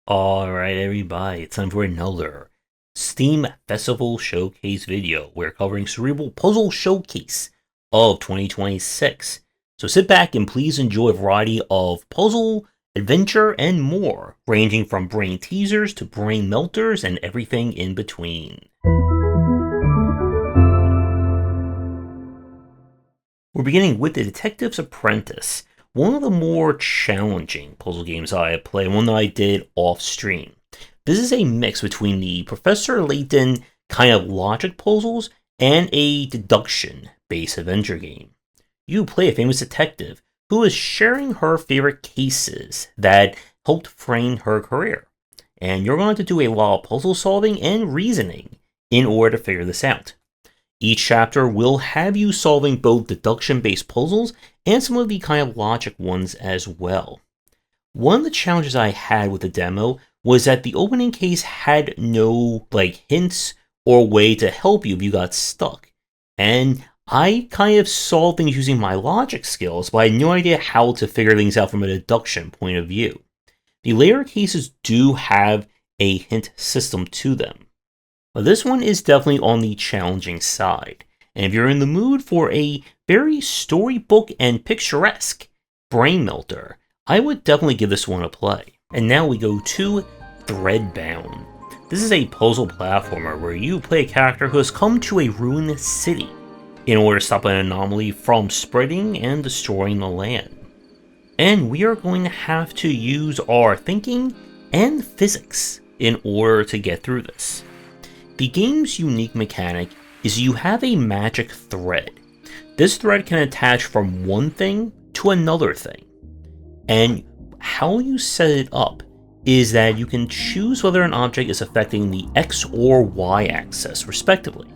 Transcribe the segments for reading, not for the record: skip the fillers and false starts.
Alright everybody, it's time for another Steam Festival Showcase video. We're covering Cerebral Puzzle Showcase of 2026. So sit back and please enjoy a variety of puzzle, adventure, and more, ranging from brain teasers to brain melters and everything in between. We're beginning with the Detective's Apprentice, one of the more challenging puzzle games I play, one that I did off stream. This is a mix between the Professor Layton kind of logic puzzles and a deduction-based adventure game. You play a famous detective who is sharing her favorite cases that helped frame her career. And you're going to do a lot of puzzle solving and reasoning in order to figure this out. Each chapter will have you solving both deduction-based puzzles and some of the kind of logic ones as well. One of the challenges I had with the demo was that the opening case had no hints or way to help you if you got stuck. And I kind of solved things using my logic skills, but I had no idea how to figure things out from a deduction point of view. The later cases do have a hint system to them. But this one is definitely on the challenging side, and if you're in the mood for a very storybook and picturesque brain melter, I would definitely give this one a play. And now we go to Threadbound. This is a puzzle platformer where you play a character who has come to a ruined city in order to stop an anomaly from spreading and destroying the land. And we are going to have to use our thinking and physics in order to get through this. The game's unique mechanic is you have a magic thread. This thread can attach from one thing to another thing. And how you set it up is that you can choose whether an object is affecting the X or Y axis, respectively.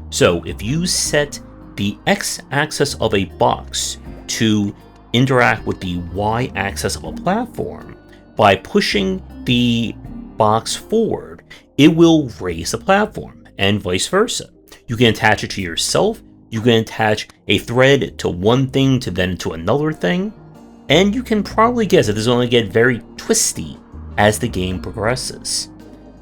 So if you set the X axis of a box to interact with the Y axis of a platform, by pushing the box forward, it will raise the platform, and vice versa. You can attach it to yourself, you can attach a thread to one thing to then to another thing, and you can probably guess that this is going to get very twisty as the game progresses.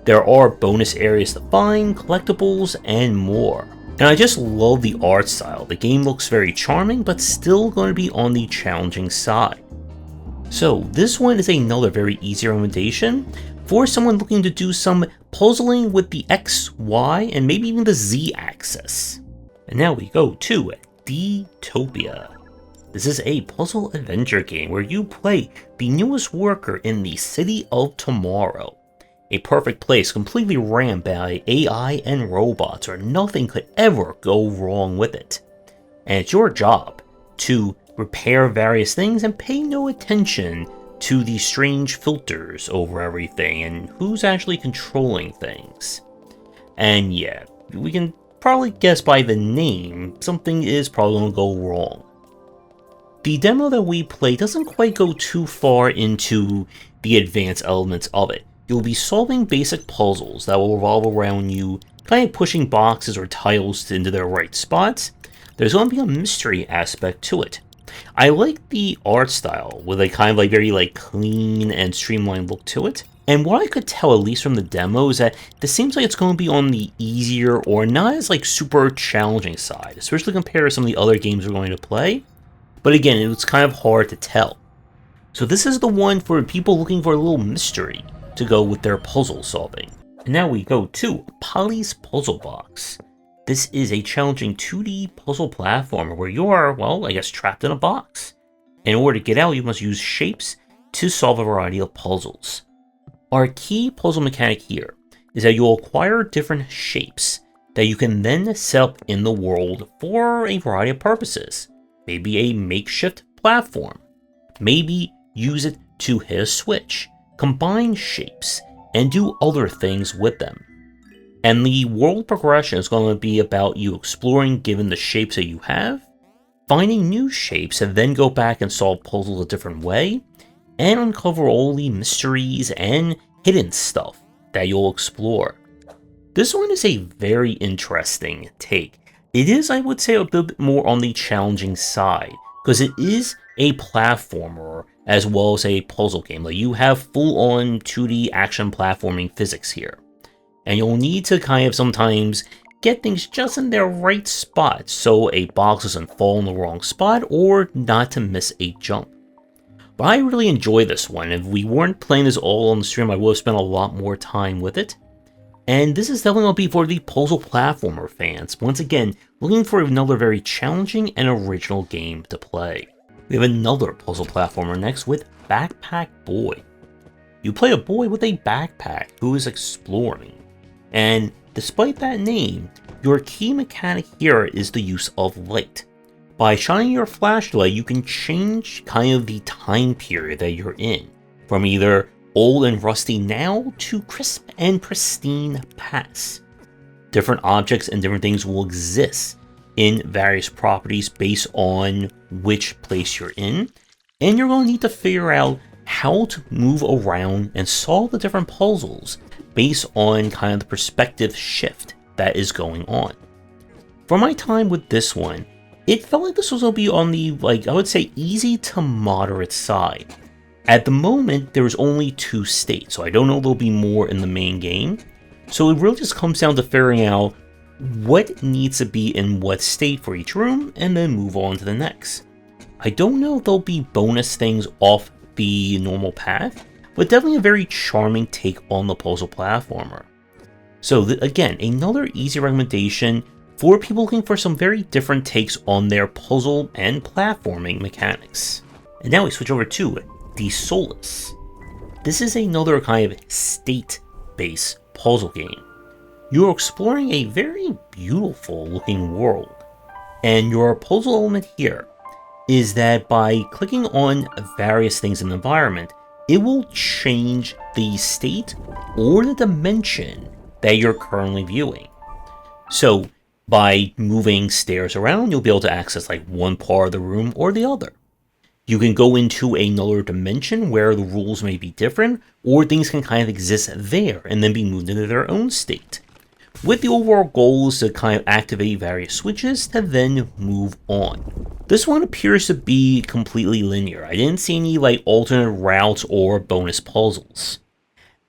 There are bonus areas to find, collectibles, and more. And I just love the art style. The game looks very charming, but still going to be on the challenging side. So this one is another very easy recommendation for someone looking to do some puzzling with the X, Y, and maybe even the Z axis. And now we go to D-Topia. This is a puzzle adventure game where you play the newest worker in the City of Tomorrow. A perfect place completely ran by AI and robots where nothing could ever go wrong with it. And it's your job to repair various things and pay no attention to the strange filters over everything and who's actually controlling things. And yeah, we can probably guess by the name, something is probably going to go wrong. The demo that we play doesn't quite go too far into the advanced elements of it. You'll be solving basic puzzles that will revolve around you kind of pushing boxes or tiles into their right spots. There's going to be a mystery aspect to it. I like the art style with a kind of very clean and streamlined look to it. And what I could tell, at least from the demo, is that this seems like it's going to be on the easier or not as super challenging side, especially compared to some of the other games we're going to play. But again, it's kind of hard to tell. So this is the one for people looking for a little mystery to go with their puzzle solving. And now we go to Polly's Puzzle Box. This is a challenging 2D puzzle platformer where you are, trapped in a box. In order to get out, you must use shapes to solve a variety of puzzles. Our key puzzle mechanic here is that you'll acquire different shapes that you can then set up in the world for a variety of purposes. Maybe a makeshift platform. Maybe use it to hit a switch, combine shapes, and do other things with them. And the world progression is going to be about you exploring given the shapes that you have, finding new shapes and then go back and solve puzzles a different way, and uncover all the mysteries and hidden stuff that you'll explore. This one is a very interesting take. It is, I would say, a bit more on the challenging side, because it is a platformer as well as a puzzle game. Like, you have full-on 2D action platforming physics here. And you'll need to kind of sometimes get things just in their right spot so a box doesn't fall in the wrong spot or not to miss a jump. But I really enjoy this one. If we weren't playing this all on the stream, I would have spent a lot more time with it. And this is definitely going to be for the puzzle platformer fans. Once again, looking for another very challenging and original game to play. We have another puzzle platformer next with Backpack Boy. You play a boy with a backpack who is exploring. And despite that name, your key mechanic here is the use of light. By shining your flashlight, you can change kind of the time period that you're in, from either old and rusty now to crisp and pristine past. Different objects and different things will exist in various properties based on which place you're in, and you're going to need to figure out how to move around and solve the different puzzles based on kind of the perspective shift that is going on. For my time with this one, it felt like this was going to be on the, I would say, easy to moderate side. At the moment, there's only 2 states, so I don't know if there'll be more in the main game. So it really just comes down to figuring out what needs to be in what state for each room, and then move on to the next. I don't know if there'll be bonus things off the normal path, but definitely a very charming take on the puzzle platformer. So again, another easy recommendation for people looking for some very different takes on their puzzle and platforming mechanics. And now we switch over to Desolus. This is another kind of state-based puzzle game. You're exploring a very beautiful looking world, and your puzzle element here is that by clicking on various things in the environment, it will change the state or the dimension that you're currently viewing. So by moving stairs around, you'll be able to access like one part of the room or the other. You can go into another dimension where the rules may be different, or things can kind of exist there and then be moved into their own state, with the overall goal is to kind of activate various switches to then move on. This one appears to be completely linear. I didn't see any like alternate routes or bonus puzzles.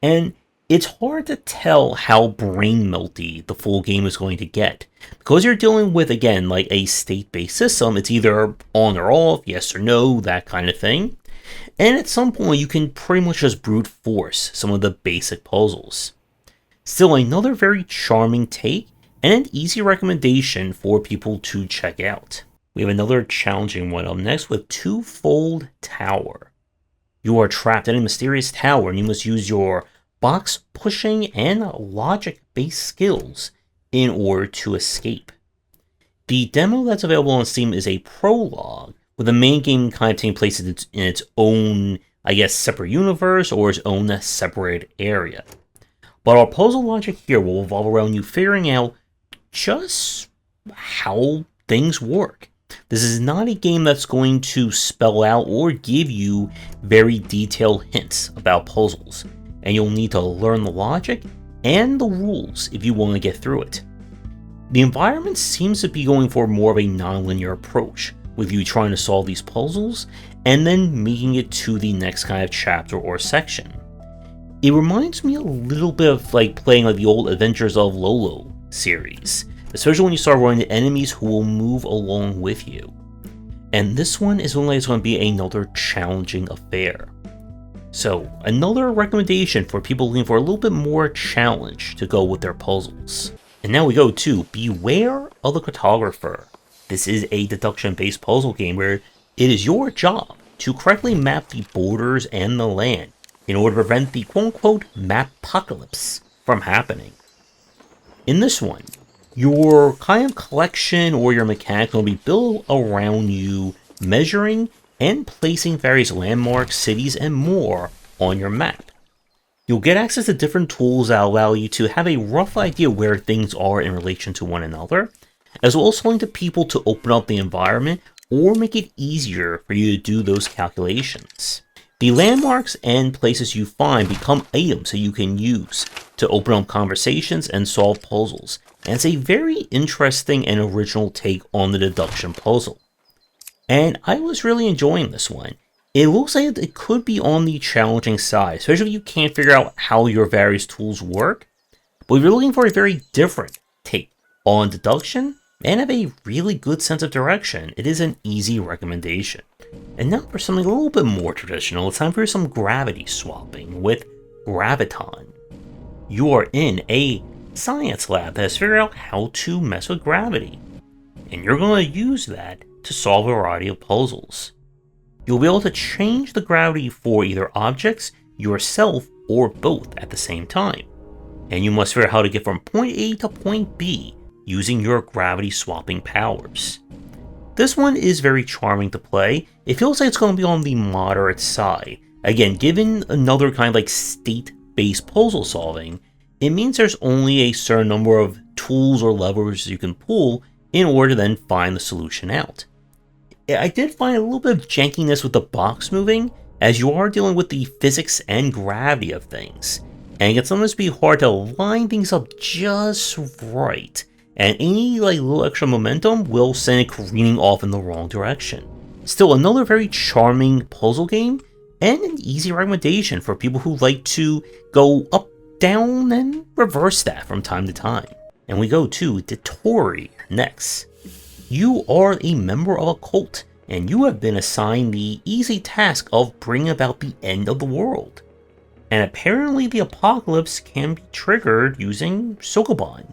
And it's hard to tell how brain melty the full game is going to get. Because you're dealing with, again, like a state-based system, it's either on or off, yes or no, that kind of thing. And at some point you can pretty much just brute force some of the basic puzzles. Still another very charming take and an easy recommendation for people to check out. We have another challenging one up next with Twofold Tower. You are trapped in a mysterious tower and you must use your box pushing and logic-based skills in order to escape. The demo that's available on Steam is a prologue, with the main game kind of taking place in its own, I guess, separate universe or its own separate area. But our puzzle logic here will revolve around you figuring out just how things work. This is not a game that's going to spell out or give you very detailed hints about puzzles, and you'll need to learn the logic and the rules if you want to get through it. The environment seems to be going for more of a non-linear approach, with you trying to solve these puzzles and then making it to the next kind of chapter or section. It reminds me a little bit of like playing like the old Adventures of Lolo series, especially when you start running into enemies who will move along with you. And this one is only going to be another challenging affair. So, another recommendation for people looking for a little bit more challenge to go with their puzzles. And now we go to Beware of the Cartographer. This is a deduction-based puzzle game where it is your job to correctly map the borders and the land in order to prevent the quote-unquote map-apocalypse from happening. In this one, your kind of collection or your mechanic will be built around you measuring and placing various landmarks, cities, and more on your map. You'll get access to different tools that allow you to have a rough idea where things are in relation to one another, as well as telling to people to open up the environment or make it easier for you to do those calculations. The landmarks and places you find become items that you can use to open up conversations and solve puzzles, and it's a very interesting and original take on the deduction puzzle. And I was really enjoying this one. It looks like it could be on the challenging side, especially if you can't figure out how your various tools work. But if you're looking for a very different take on deduction and have a really good sense of direction, it is an easy recommendation. And now for something a little bit more traditional, it's time for some gravity swapping with Graviton. You are in a science lab that has figured out how to mess with gravity, and you're going to use that to solve a variety of puzzles. You'll be able to change the gravity for either objects, yourself, or both at the same time. And you must figure out how to get from point A to point B using your gravity swapping powers. This one is very charming to play. It feels like it's going to be on the moderate side. Again, given another kind of like state-based puzzle solving, it means there's only a certain number of tools or levers you can pull in order to then find the solution out. I did find a little bit of jankiness with the box moving, as you are dealing with the physics and gravity of things, and it can sometimes be hard to line things up just right, and any little extra momentum will send it careening off in the wrong direction. Still, another very charming puzzle game, and an easy recommendation for people who like to go up, down, and reverse that from time to time. And we go to Dittori next. You are a member of a cult, and you have been assigned the easy task of bringing about the end of the world. And apparently the apocalypse can be triggered using Sokoban.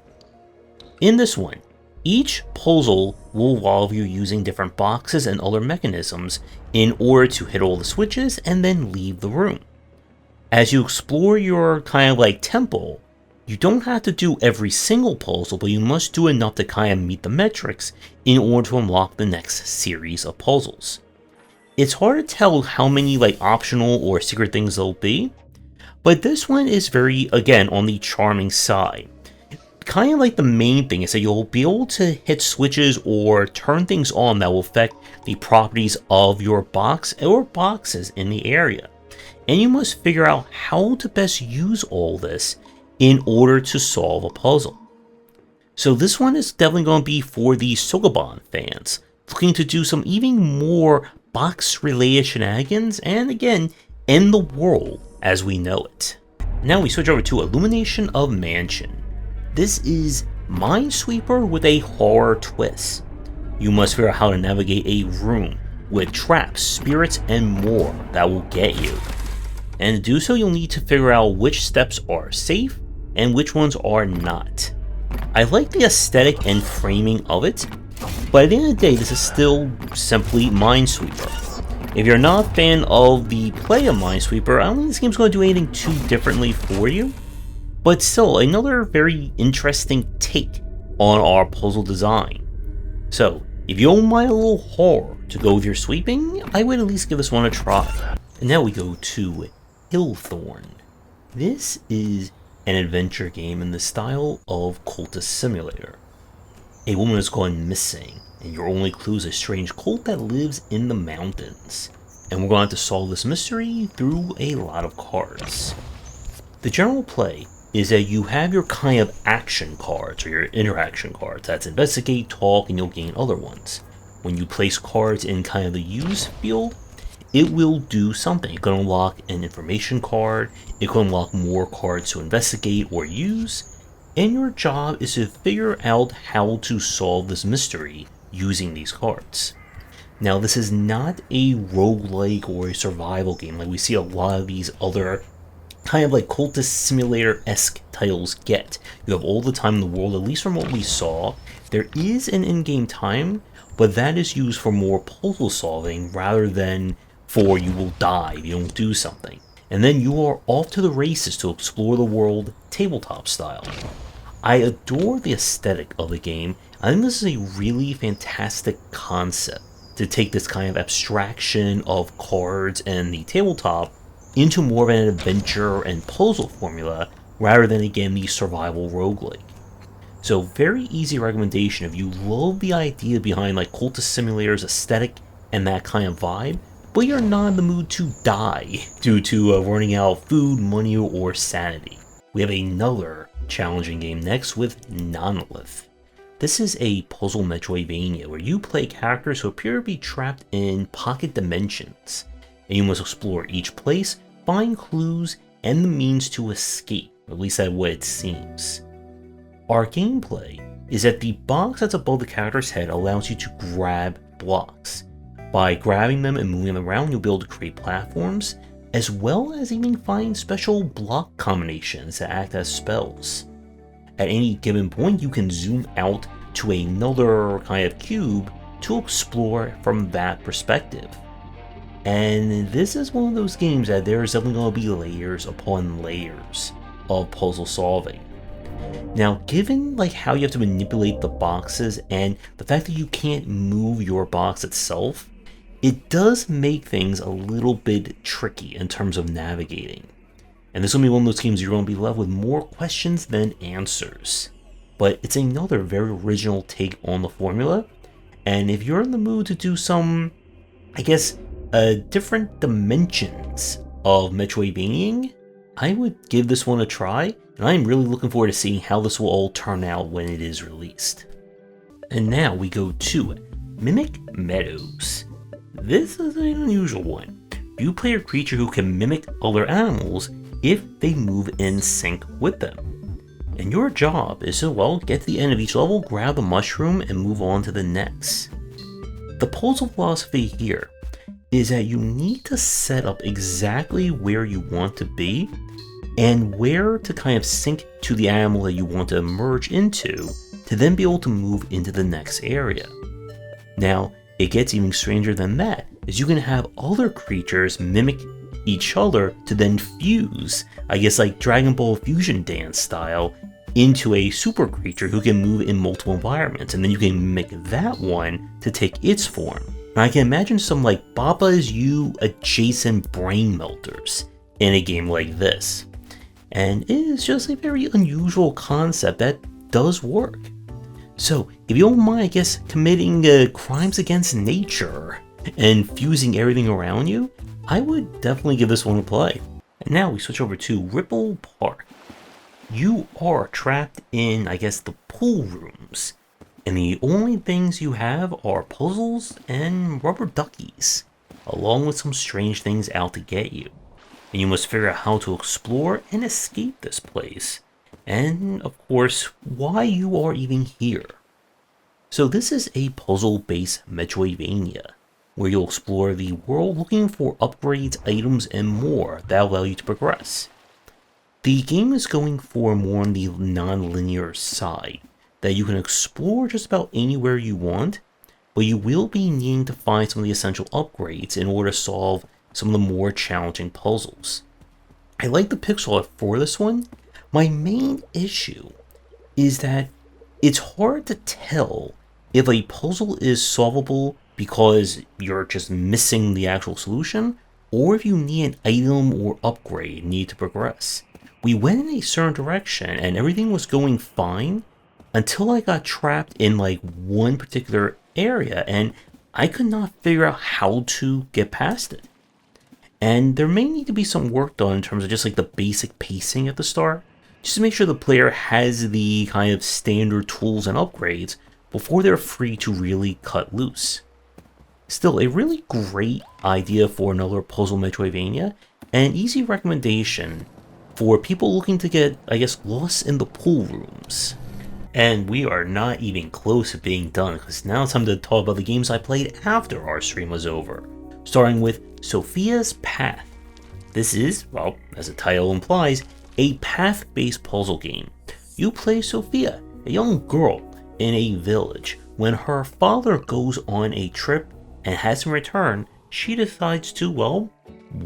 In this one, each puzzle will involve you using different boxes and other mechanisms in order to hit all the switches and then leave the room. As you explore your kind of like temple, you don't have to do every single puzzle, but you must do enough to kind of meet the metrics in order to unlock the next series of puzzles. It's hard to tell how many optional or secret things there'll be, but this one is very, again, on the charming side. Kind of like the main thing is that you'll be able to hit switches or turn things on that will affect the properties of your box or boxes in the area. And you must figure out how to best use all this in order to solve a puzzle. So this one is definitely going to be for the Sokoban fans, looking to do some even more box-related shenanigans and again, end the world as we know it. Now we switch over to Illumination of Mansion. This is Minesweeper with a horror twist. You must figure out how to navigate a room with traps, spirits, and more that will get you. And to do so, you'll need to figure out which steps are safe and which ones are not. I like the aesthetic and framing of it, but at the end of the day, this is still simply Minesweeper. If you're not a fan of the play of Minesweeper, I don't think this game's going to do anything too differently for you, but still, another very interesting take on our puzzle design. So, if you don't mind a little horror to go with your sweeping, I would at least give this one a try. And now we go to Hillthorn. This is an adventure game in the style of Cultist Simulator. A woman has gone missing, and your only clue is a strange cult that lives in the mountains. And we're going to have to solve this mystery through a lot of cards. The general play is that you have your kind of action cards, or your interaction cards. That's investigate, talk, and you'll gain other ones. When you place cards in kind of the use field, it will do something. It can unlock an information card, it can unlock more cards to investigate or use, and your job is to figure out how to solve this mystery using these cards. Now, this is not a roguelike or a survival game like we see a lot of these other kind of Cultist Simulator-esque titles get. You have all the time in the world, at least from what we saw. There is an in-game time, but that is used for more puzzle solving rather than for you will die if you don't do something. And then you are off to the races to explore the world tabletop style. I adore the aesthetic of the game. I think this is a really fantastic concept to take this kind of abstraction of cards and the tabletop into more of an adventure and puzzle formula rather than again the survival roguelike. So very easy recommendation if you love the idea behind Cultist Simulator's aesthetic and that kind of vibe, but you're not in the mood to die due to running out of food, money, or sanity. We have another challenging game next with Nonolith. This is a puzzle Metroidvania where you play characters who appear to be trapped in pocket dimensions. and you must explore each place, find clues, and the means to escape, at least that's what it seems. Our gameplay is that the box that's above the character's head allows you to grab blocks. By grabbing them and moving them around, you'll be able to create platforms, as well as even find special block combinations that act as spells. At any given point, you can zoom out to another kind of cube to explore from that perspective. And this is one of those games that there's definitely going to be layers upon layers of puzzle solving. Now, given how you have to manipulate the boxes and the fact that you can't move your box itself, it does make things a little bit tricky in terms of navigating. And this will be one of those games you're going to be left with more questions than answers. But it's another very original take on the formula, and if you're in the mood to do some, different dimensions of Metroidvania, I would give this one a try, and I'm really looking forward to seeing how this will all turn out when it is released. And now we go to Mimic Meadows. This is an unusual one. You play a creature who can mimic other animals if they move in sync with them. And your job is to, get to the end of each level, grab the mushroom, and move on to the next. The puzzle philosophy here is that you need to set up exactly where you want to be and where to kind of sync to the animal that you want to merge into to then be able to move into the next area. Now, it gets even stranger than that, as you can have other creatures mimic each other to then fuse, like Dragon Ball Fusion Dance style, into a super creature who can move in multiple environments, and then you can mimic that one to take its form. And I can imagine some Baba Is You adjacent brain melters in a game like this. And it is just a very unusual concept that does work. So, if you don't mind, committing crimes against nature and fusing everything around you, I would definitely give this one a play. And now we switch over to Ripple Park. You are trapped in, the pool rooms, and the only things you have are puzzles and rubber duckies, along with some strange things out to get you. And you must figure out how to explore and escape this place, and of course, why you are even here. So this is a puzzle-based Metroidvania, where you'll explore the world looking for upgrades, items, and more that allow you to progress. The game is going for more on the non-linear side, that you can explore just about anywhere you want, but you will be needing to find some of the essential upgrades in order to solve some of the more challenging puzzles. I like the pixel art for this one. My main issue is that it's hard to tell if a puzzle is solvable because you're just missing the actual solution, or if you need an item or upgrade needed to progress. We went in a certain direction and everything was going fine until I got trapped in one particular area and I could not figure out how to get past it. And there may need to be some work done in terms of just the basic pacing at the start, just to make sure the player has the kind of standard tools and upgrades before they're free to really cut loose. Still, a really great idea for another puzzle Metroidvania, and an easy recommendation for people looking to get, lost in the pool rooms. And we are not even close to being done, because now it's time to talk about the games I played after our stream was over. Starting with Sophia's Path. This is, as the title implies, a path-based puzzle game. You play Sophia, a young girl in a village. When her father goes on a trip and has him return, she decides to,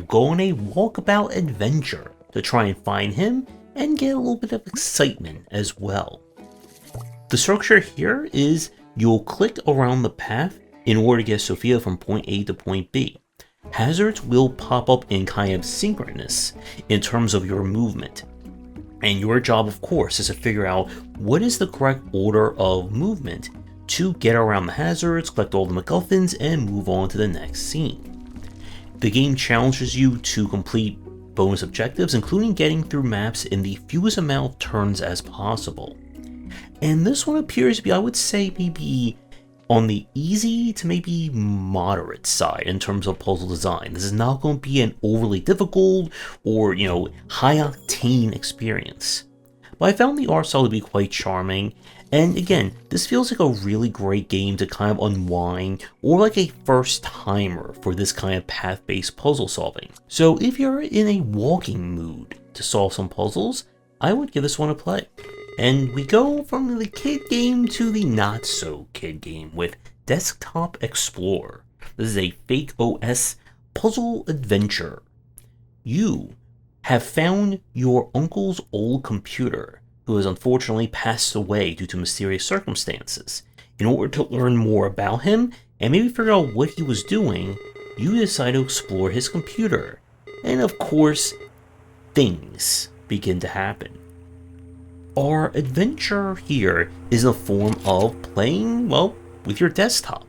go on a walkabout adventure to try and find him and get a little bit of excitement as well. The structure here is you'll click around the path in order to get Sophia from point A to point B. Hazards will pop up in kind of synchronous in terms of your movement. And your job, of course, is to figure out what is the correct order of movement to get around the hazards, collect all the MacGuffins, and move on to the next scene. The game challenges you to complete bonus objectives, including getting through maps in the fewest amount of turns as possible. And this one appears to be, I would say, maybe on the easy to maybe moderate side in terms of puzzle design. This is not going to be an overly difficult or, high octane experience. But I found the art style to be quite charming, and again, this feels like a really great game to kind of unwind, or like a first timer for this kind of path-based puzzle solving. So if you're in a walking mood to solve some puzzles, I would give this one a play. And we go from the kid game to the not so kid game with Desktop Explorer. This is a fake OS puzzle adventure. You have found your uncle's old computer, who has unfortunately passed away due to mysterious circumstances. In order to learn more about him and maybe figure out what he was doing, you decide to explore his computer. And of course, things begin to happen. Our adventure here is in the form of playing, well, with your desktop.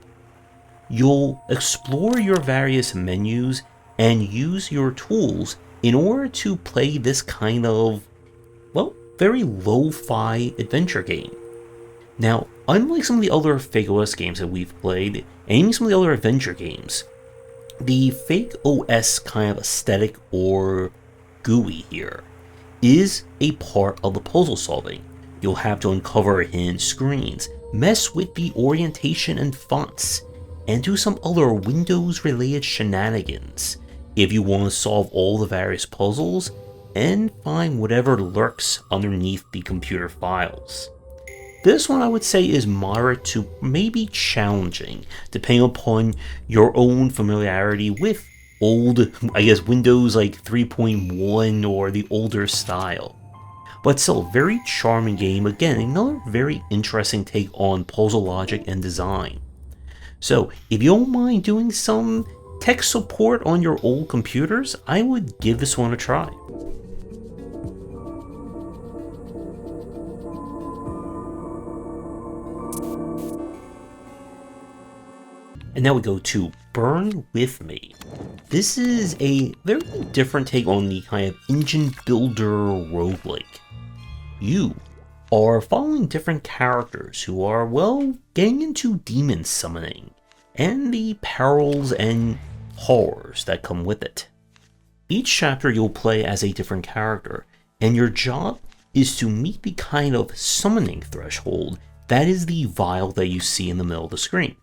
You'll explore your various menus and use your tools in order to play this kind of, well, very lo-fi adventure game. Now, unlike some of the other fake OS games that we've played, and even some of the other adventure games, the fake OS kind of aesthetic or GUI here is a part of the puzzle solving. You'll have to uncover hidden screens, mess with the orientation and fonts, and do some other Windows-related shenanigans if you want to solve all the various puzzles and find whatever lurks underneath the computer files. This one I would say is moderate to maybe challenging, depending upon your own familiarity with old, Windows like 3.1 or the older style. But still, very charming game. Again, another very interesting take on puzzle logic and design. So, if you don't mind doing some tech support on your old computers, I would give this one a try. And now we go to Burn With Me. This is a very different take on the kind of engine builder roguelike. You are following different characters who are, well, getting into demon summoning and the perils and horrors that come with it. Each chapter you'll play as a different character, and your job is to meet the kind of summoning threshold that is the vial that you see in the middle of the screen.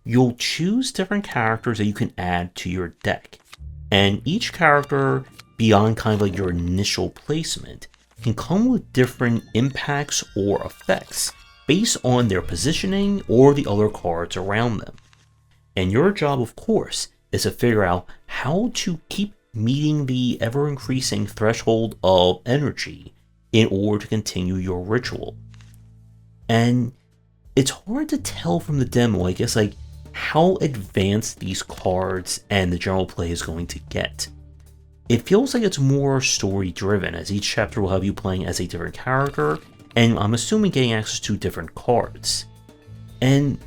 You'll choose different characters that you can add to your deck, and each character, beyond kind of like your initial placement, can come with different impacts or effects based on their positioning or the other cards around them. And your job, of course, is to figure out how to keep meeting the ever-increasing threshold of energy in order to continue your ritual. And it's hard to tell from the demo, how advanced these cards and the general play is going to get. It feels like it's more story driven, as each chapter will have you playing as a different character, and I'm assuming getting access to different cards. And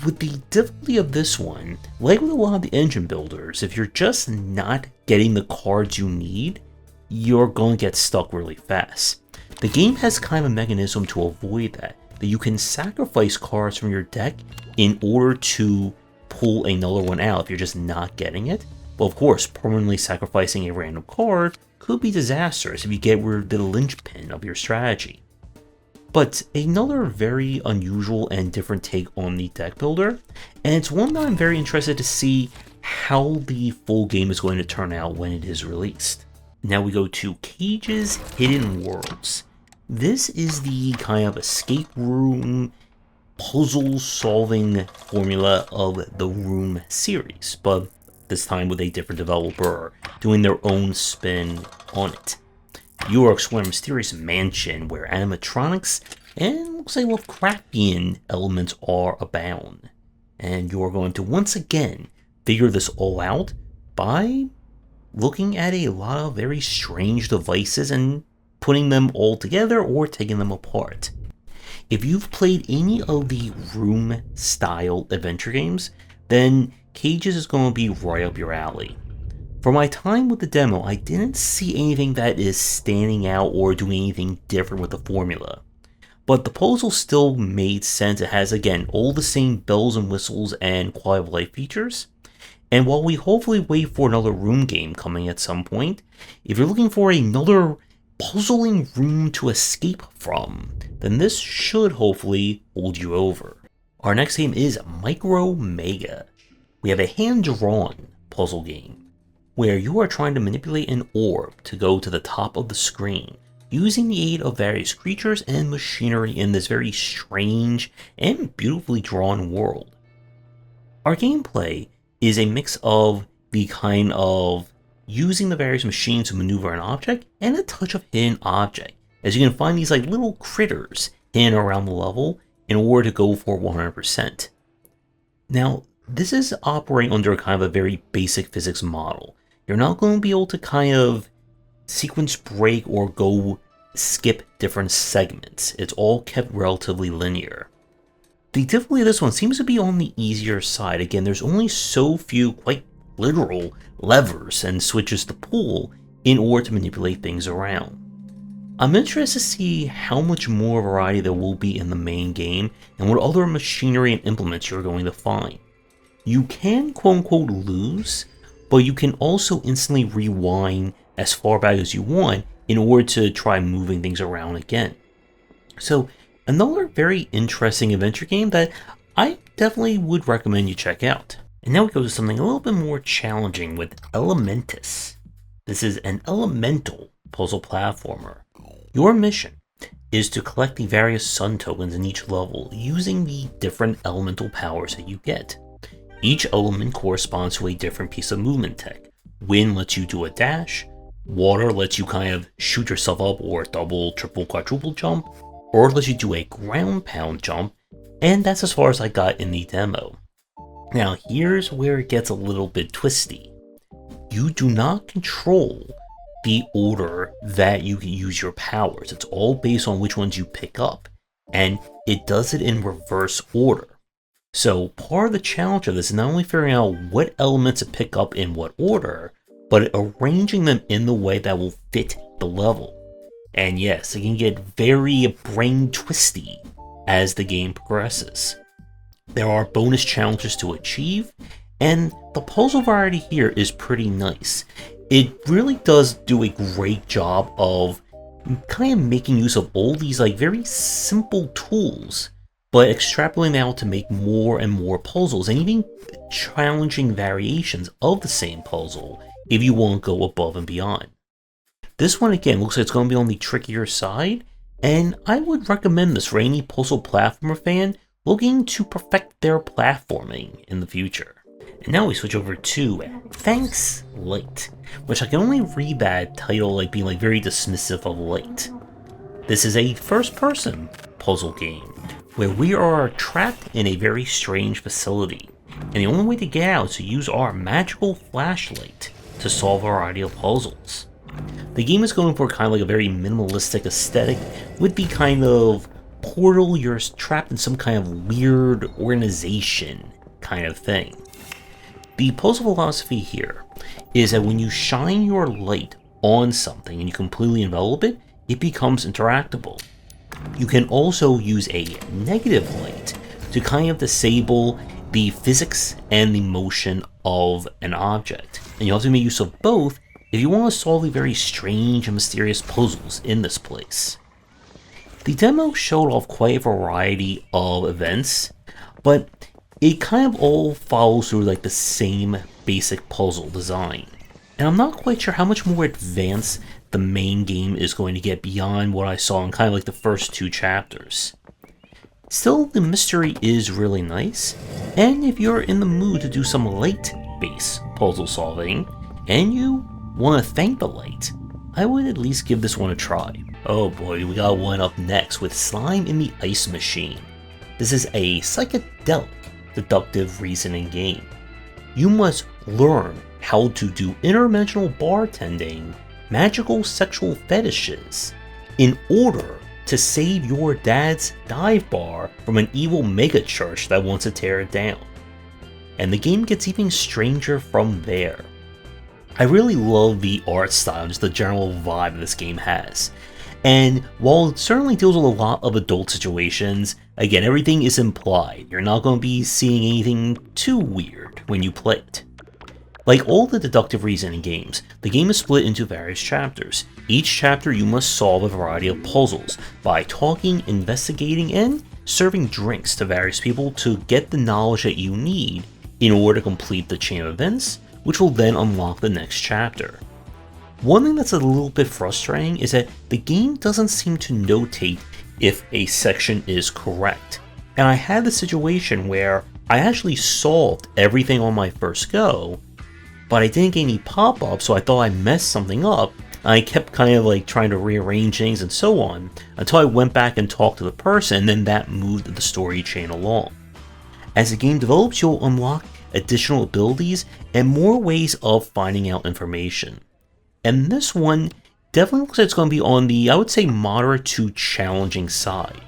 with the difficulty of this one, like with a lot of the engine builders, if you're just not getting the cards you need, you're going to get stuck really fast. The game has kind of a mechanism to avoid that you can sacrifice cards from your deck in order to pull another one out if you're just not getting it. But of course, permanently sacrificing a random card could be disastrous if you get rid of the linchpin of your strategy. But another very unusual and different take on the deck builder, and it's one that I'm very interested to see how the full game is going to turn out when it is released. Now we go to Cage's Hidden Worlds. This is the kind of escape room puzzle solving formula of the Room series, but this time with a different developer doing their own spin on it. You are exploring a mysterious mansion where animatronics and looks like Lovecraftian elements are abound. And you are going to once again figure this all out by looking at a lot of very strange devices and putting them all together or taking them apart. If you've played any of the Room style adventure games, then Cage's is going to be right up your alley. For my time with the demo, I didn't see anything that is standing out or doing anything different with the formula. but the puzzle still made sense. It has, again, all the same bells and whistles and quality of life features. And while we hopefully wait for another room game coming at some point, if you're looking for another puzzling room to escape from, then this should hopefully hold you over. Our next game is Micromega. We have a hand-drawn puzzle game where you are trying to manipulate an orb to go to the top of the screen, using the aid of various creatures and machinery in this very strange and beautifully drawn world. Our gameplay is a mix of the kind of using the various machines to maneuver an object and a touch of hidden object, as you can find these like little critters in and around the level in order to go for 100%. Now, this is operating under a kind of a very basic physics model. You're not going to be able to kind of sequence break or go skip different segments. It's all kept relatively linear. The difficulty of this one seems to be on the easier side. Again, there's only so few quite literal levers and switches to pull in order to manipulate things around. I'm interested to see how much more variety there will be in the main game and what other machinery and implements you're going to find. You can quote-unquote lose, but you can also instantly rewind as far back as you want in order to try moving things around again. So another very interesting adventure game that I definitely would recommend you check out. And now we go to something a little bit more challenging with Elementalist. This is an elemental puzzle platformer. Your mission is to collect the various sun tokens in each level using the different elemental powers that you get. Each element corresponds to a different piece of movement tech. Wind lets you do a dash, water lets you kind of shoot yourself up or double, triple, quadruple jump, or lets you do a ground pound jump, and that's as far as I got in the demo. Now here's where it gets a little bit twisty. You do not control the order that you can use your powers. It's all based on which ones you pick up, and it does it in reverse order. So part of the challenge of this is not only figuring out what elements to pick up in what order, but arranging them in the way that will fit the level. And yes, it can get very brain twisty as the game progresses. There are bonus challenges to achieve, and the puzzle variety here is pretty nice. It really does do a great job of kind of making use of all these like very simple tools, but extrapolating out to make more and more puzzles, and even challenging variations of the same puzzle if you want to go above and beyond. This one again looks like it's going to be on the trickier side, and I would recommend this for any puzzle platformer fan looking to perfect their platforming in the future. And now we switch over to Thanks Light, which I can only read that title like being like very dismissive of light. This is a first-person puzzle game where we are trapped in a very strange facility, and the only way to get out is to use our magical flashlight to solve a variety of puzzles. The game is going for kind of like a very minimalistic aesthetic with the kind of portal, you're trapped in some kind of weird organization kind of thing. The puzzle philosophy here is that when you shine your light on something and you completely envelop it, it becomes interactable. You can also use a negative light to kind of disable the physics and the motion of an object. And you have to make use of both if you want to solve the very strange and mysterious puzzles in this place. The demo showed off quite a variety of events, but it kind of all follows through like the same basic puzzle design. And I'm not quite sure how much more advanced the main game is going to get beyond what I saw in kind of like the first two chapters. Still, the mystery is really nice, and if you're in the mood to do some light-based puzzle solving, and you want to thank the light, I would at least give this one a try. Oh boy, we got one up next with Slime in the Ice Machine. This is a psychedelic deductive reasoning game. You must learn how to do interdimensional bartending, magical sexual fetishes, in order to save your dad's dive bar from an evil mega church that wants to tear it down. And the game gets even stranger from there. I really love the art style and just the general vibe this game has. And while it certainly deals with a lot of adult situations, again, everything is implied. You're not going to be seeing anything too weird when you play it. Like all the deductive reasoning games, the game is split into various chapters. Each chapter you must solve a variety of puzzles by talking, investigating, and serving drinks to various people to get the knowledge that you need in order to complete the chain of events, which will then unlock the next chapter. One thing that's a little bit frustrating is that the game doesn't seem to notate if a section is correct. And I had the situation where I actually solved everything on my first go, but I didn't get any pop-ups, so I thought I messed something up. I kept kind of like trying to rearrange things and so on, until I went back and talked to the person, and then that moved the story chain along. As the game develops, you'll unlock additional abilities and more ways of finding out information. And this one definitely looks like it's going to be on the, I would say, moderate to challenging side,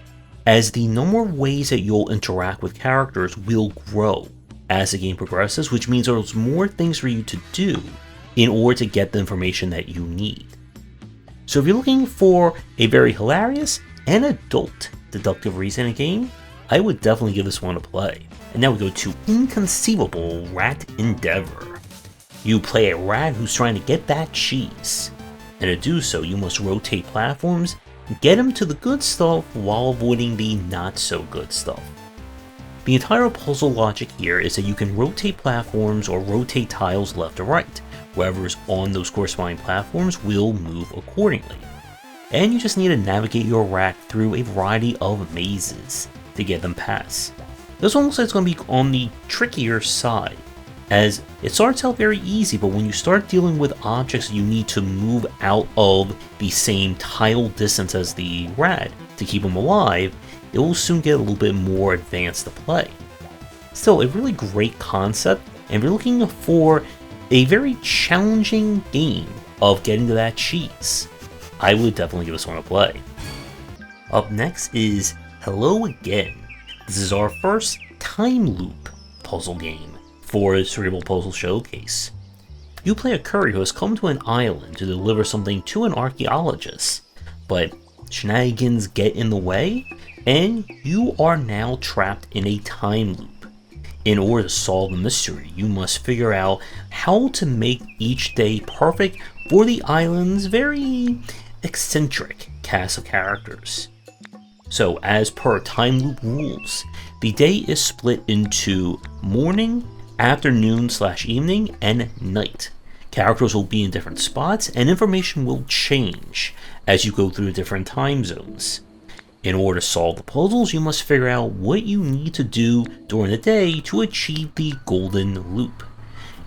as the number of ways that you'll interact with characters will grow as the game progresses, which means there's more things for you to do in order to get the information that you need. So if you're looking for a very hilarious and adult deductive reasoning game, I would definitely give this one a play. And now we go to Inconceivable Rat Endeavour. You play a rat who's trying to get that cheese, and to do so you must rotate platforms, get him to the good stuff while avoiding the not so good stuff. The entire puzzle logic here is that you can rotate platforms or rotate tiles left or right. Whoever's on those corresponding platforms will move accordingly. And you just need to navigate your rat through a variety of mazes to get them past. This one looks like it's going to be on the trickier side, as it starts out very easy, but when you start dealing with objects you need to move out of the same tile distance as the rat to keep them alive, it will soon get a little bit more advanced to play. Still, a really great concept, and if you're looking for a very challenging game of getting to that cheese, I would definitely give this one a play. Up next is Hello Again. This is our first time loop puzzle game for the Cerebral Puzzle Showcase. You play a courier who has come to an island to deliver something to an archaeologist, but shenanigans get in the way, and you are now trapped in a time loop. In order to solve the mystery, you must figure out how to make each day perfect for the island's very eccentric cast of characters. So, as per time loop rules, the day is split into morning, afternoon/evening, and night. Characters will be in different spots, and information will change as you go through the different time zones. In order to solve the puzzles, you must figure out what you need to do during the day to achieve the golden loop.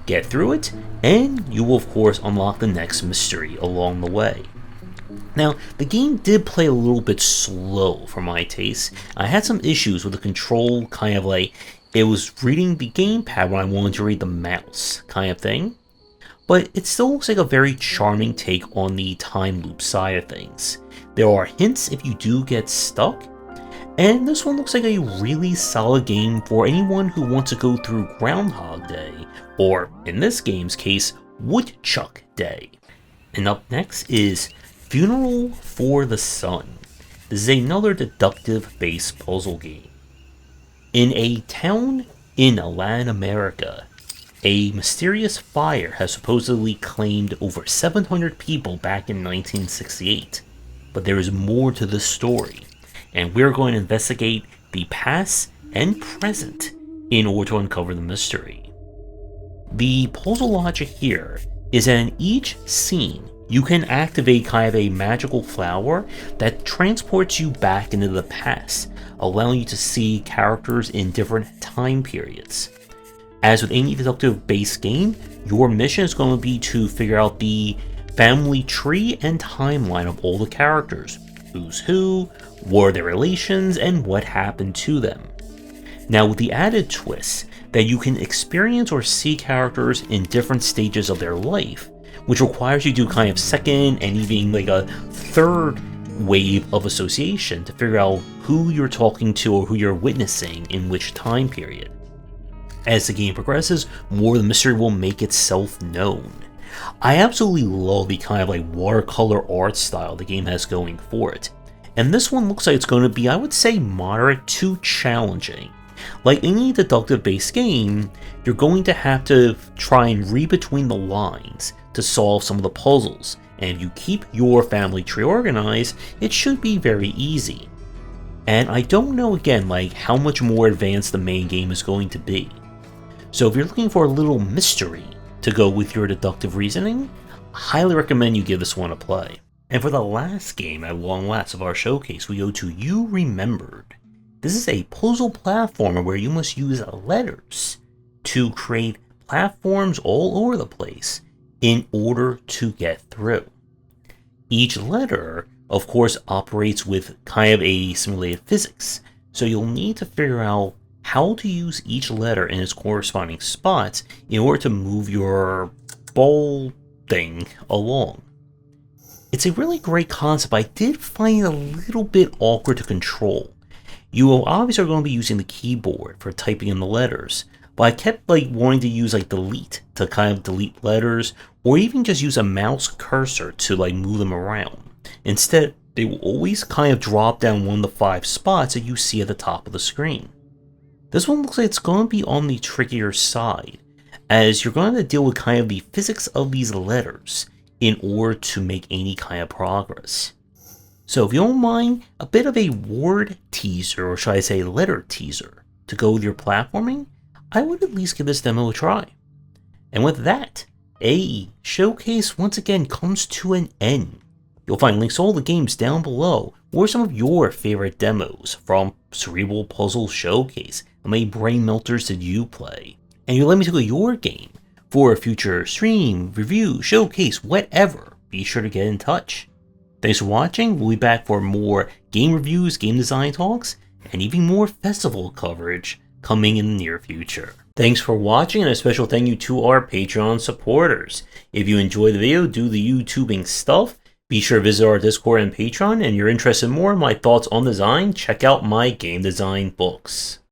Get through it, and you will of course unlock the next mystery along the way. Now, the game did play a little bit slow for my taste. I had some issues with the control, kind of like it was reading the gamepad when I wanted to read the mouse kind of thing. But it still looks like a very charming take on the time loop side of things. There are hints if you do get stuck, and this one looks like a really solid game for anyone who wants to go through Groundhog Day, or in this game's case, Woodchuck Day. And up next is Funeral for the Sun. This is another deductive-based puzzle game. In a town in Latin America, a mysterious fire has supposedly claimed over 700 people back in 1968. But there is more to this story, and we're going to investigate the past and present in order to uncover the mystery. The puzzle logic here is that in each scene, you can activate kind of a magical flower that transports you back into the past, allowing you to see characters in different time periods. As with any deductive-based game, your mission is going to be to figure out the family tree and timeline of all the characters. Who's who, what are their relations, and what happened to them. Now with the added twist that you can experience or see characters in different stages of their life, which requires you to do kind of second and even like a third wave of association to figure out who you're talking to or who you're witnessing in which time period. As the game progresses, more of the mystery will make itself known. I absolutely love the kind of like watercolor art style the game has going for it. And this one looks like it's going to be, I would say, moderate to challenging. Like any deductive based game, you're going to have to try and read between the lines to solve some of the puzzles, and if you keep your family tree organized, it should be very easy. And I don't know again like how much more advanced the main game is going to be. So if you're looking for a little mystery to go with your deductive reasoning, I highly recommend you give this one a play. And for the last game at long last of our showcase, we go to You Remembered. This is a puzzle platformer where you must use letters to create platforms all over the place in order to get through. Each letter, of course, operates with kind of a simulated physics, so you'll need to figure out how to use each letter in its corresponding spots in order to move your ball thing along. It's a really great concept. I did find it a little bit awkward to control. You will obviously are going to be using the keyboard for typing in the letters, but I kept like wanting to use like delete to kind of delete letters, or even just use a mouse cursor to like move them around. Instead, they will always kind of drop down one of the 5 spots that you see at the top of the screen. This one looks like it's going to be on the trickier side, as you're going to deal with kind of the physics of these letters in order to make any kind of progress. So if you don't mind, a bit of a word teaser, or should I say letter teaser, to go with your platforming, I would at least give this demo a try. And with that, a showcase once again comes to an end. You'll find links to all the games down below, or some of your favorite demos from Cerebral Puzzle Showcase. How many brain melters did you play? And you let me take your game for a future stream, review, showcase, whatever. Be sure to get in touch. Thanks for watching. We'll be back for more game reviews, game design talks, and even more festival coverage coming in the near future. Thanks for watching, and a special thank you to our Patreon supporters. If you enjoyed the video, do the YouTubing stuff, be sure to visit our Discord and Patreon, and if you're interested in more of my thoughts on design, check out my game design books.